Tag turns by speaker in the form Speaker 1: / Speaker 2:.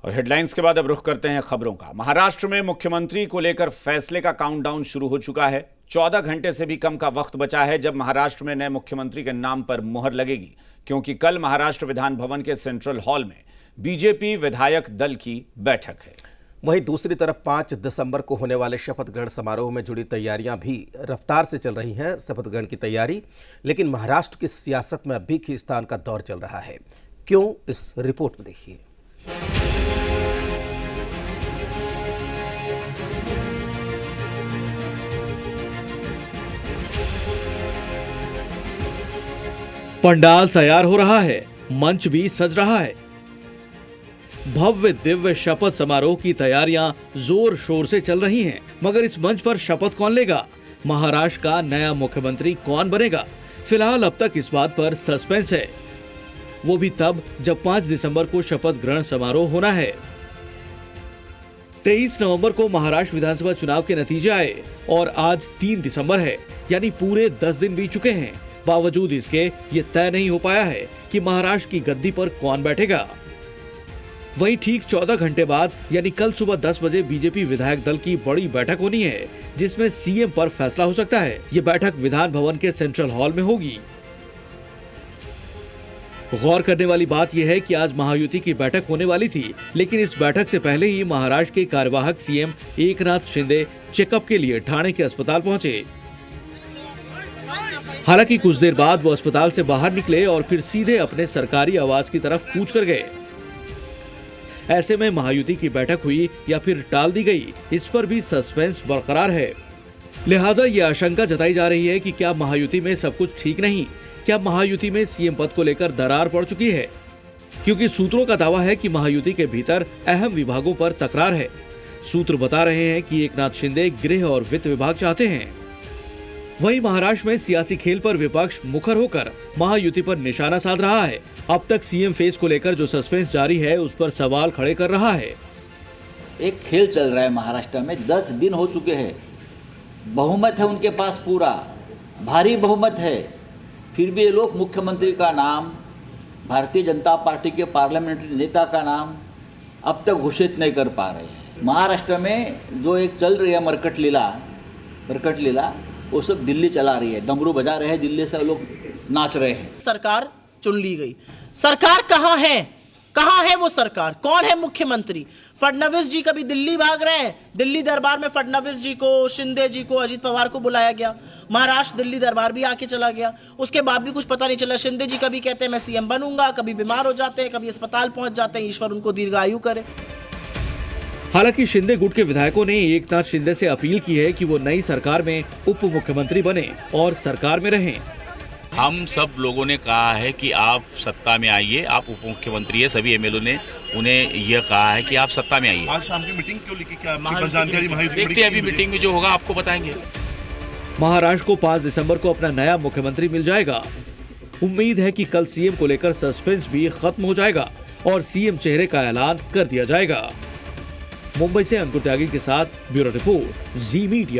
Speaker 1: और हेडलाइंस के बाद अब रुख करते हैं खबरों का। महाराष्ट्र में मुख्यमंत्री को लेकर फैसले का काउंटडाउन शुरू हो चुका है। 14 घंटे से भी कम का वक्त बचा है जब महाराष्ट्र में नए मुख्यमंत्री के नाम पर मुहर लगेगी, क्योंकि कल महाराष्ट्र विधान भवन के सेंट्रल हॉल में बीजेपी विधायक दल की बैठक है।
Speaker 2: वहीं दूसरी तरफ 5 दिसंबर को होने वाले शपथ ग्रहण समारोह में जुड़ी तैयारियां भी रफ्तार से चल रही हैं। शपथ ग्रहण की तैयारी, लेकिन महाराष्ट्र की सियासत में अब भी खींचतान का दौर चल रहा है। क्यों, इस रिपोर्ट में देखिए।
Speaker 3: पंडाल तैयार हो रहा है, मंच भी सज रहा है। भव्य दिव्य शपथ समारोह की तैयारियां जोर शोर से चल रही हैं, मगर इस मंच पर शपथ कौन लेगा? महाराष्ट्र का नया मुख्यमंत्री कौन बनेगा? फिलहाल अब तक इस बात पर सस्पेंस है, वो भी तब जब 5 दिसंबर को शपथ ग्रहण समारोह होना है। 23 नवंबर को महाराष्ट्र विधानसभा चुनाव के नतीजे आए और आज 3 दिसंबर है, यानी पूरे 10 दिन बीत चुके हैं। बावजूद इसके ये तय नहीं हो पाया है कि महाराष्ट्र की गद्दी पर कौन बैठेगा। वहीं ठीक 14 घंटे बाद यानी कल सुबह 10 बजे बीजेपी विधायक दल की बड़ी बैठक होनी है, जिसमें सीएम पर फैसला हो सकता है। ये बैठक विधान भवन के सेंट्रल हॉल में होगी। गौर करने वाली बात यह है कि आज महायुति की बैठक होने वाली थी, लेकिन इस बैठक से पहले ही महाराष्ट्र के कार्यवाहक सीएम एकनाथ शिंदे चेकअप के लिए ठाणे के अस्पताल पहुंचे। हालांकि कुछ देर बाद वो अस्पताल से बाहर निकले और फिर सीधे अपने सरकारी आवास की तरफ कूच कर गए। ऐसे में महायुति की बैठक हुई या फिर टाल दी गई, इस पर भी सस्पेंस बरकरार है। लिहाजा ये आशंका जताई जा रही है कि क्या महायुति में सब कुछ ठीक नहीं? क्या महायुति में सीएम पद को लेकर दरार पड़ चुकी है? क्योंकि सूत्रों का दावा है कि महायुति के भीतर अहम विभागों पर तकरार है। सूत्र बता रहे हैं कि एकनाथ शिंदे गृह और वित्त विभाग चाहते हैं। वहीं महाराष्ट्र में सियासी खेल पर विपक्ष मुखर होकर महायुति पर निशाना साध रहा है। अब तक सीएम फेस को लेकर जो सस्पेंस जारी है, उस पर सवाल खड़े कर रहा है।
Speaker 4: एक खेल चल रहा है महाराष्ट्र में, 10 दिन हो चुके हैं। बहुमत है उनके पास, पूरा भारी बहुमत है, फिर भी ये लोग मुख्यमंत्री का नाम, भारतीय जनता पार्टी के पार्लियामेंट्री नेता का नाम अब तक घोषित नहीं कर पा रहे। महाराष्ट्र में जो एक चल रही है मरकट लीला वो सब दिल्ली चला रही है, डमरू बजा रहे हैं, दिल्ली से लोग नाच रहे हैं।
Speaker 5: सरकार चुन ली गई। सरकार कहाँ है वो सरकार? कौन है मुख्यमंत्री? फडणवीस जी कभी दिल्ली भाग रहे हैं। दिल्ली दरबार में फडणवीस जी को, शिंदे जी को, अजीत पवार को बुलाया गया। महाराष्ट्र दिल्ली दरबार भी आके चला गया, उसके बाद भी कुछ पता नहीं चला। शिंदे जी कभी कहते हैं मैं सीएम बनूंगा, कभी बीमार हो जाते हैं, कभी अस्पताल पहुंच जाते हैं। ईश्वर उनको दीर्घायु करे।
Speaker 3: हालांकि शिंदे गुट के विधायकों ने एकनाथ शिंदे से अपील की है कि वो नई सरकार में उप मुख्यमंत्री बने और सरकार में रहें।
Speaker 6: हम सब लोगों ने कहा है कि आप सत्ता में आइए, आप उप मुख्यमंत्री है। सभी एमएलए ने उन्हें यह कहा है कि आप सत्ता में आइए।
Speaker 7: आज शाम की मीटिंग क्यों लिखी? क्या जानकारी?
Speaker 6: देखते हैं, अभी मीटिंग में जो होगा आपको बताएंगे।
Speaker 3: महाराष्ट्र को 5 दिसंबर को अपना नया मुख्यमंत्री मिल जाएगा। उम्मीद है कि कल सीएम को लेकर सस्पेंस भी खत्म हो जाएगा और सीएम चेहरे का ऐलान कर दिया जाएगा। मुंबई से अंकुर त्यागी के साथ ब्यूरो रिपोर्ट, जी मीडिया।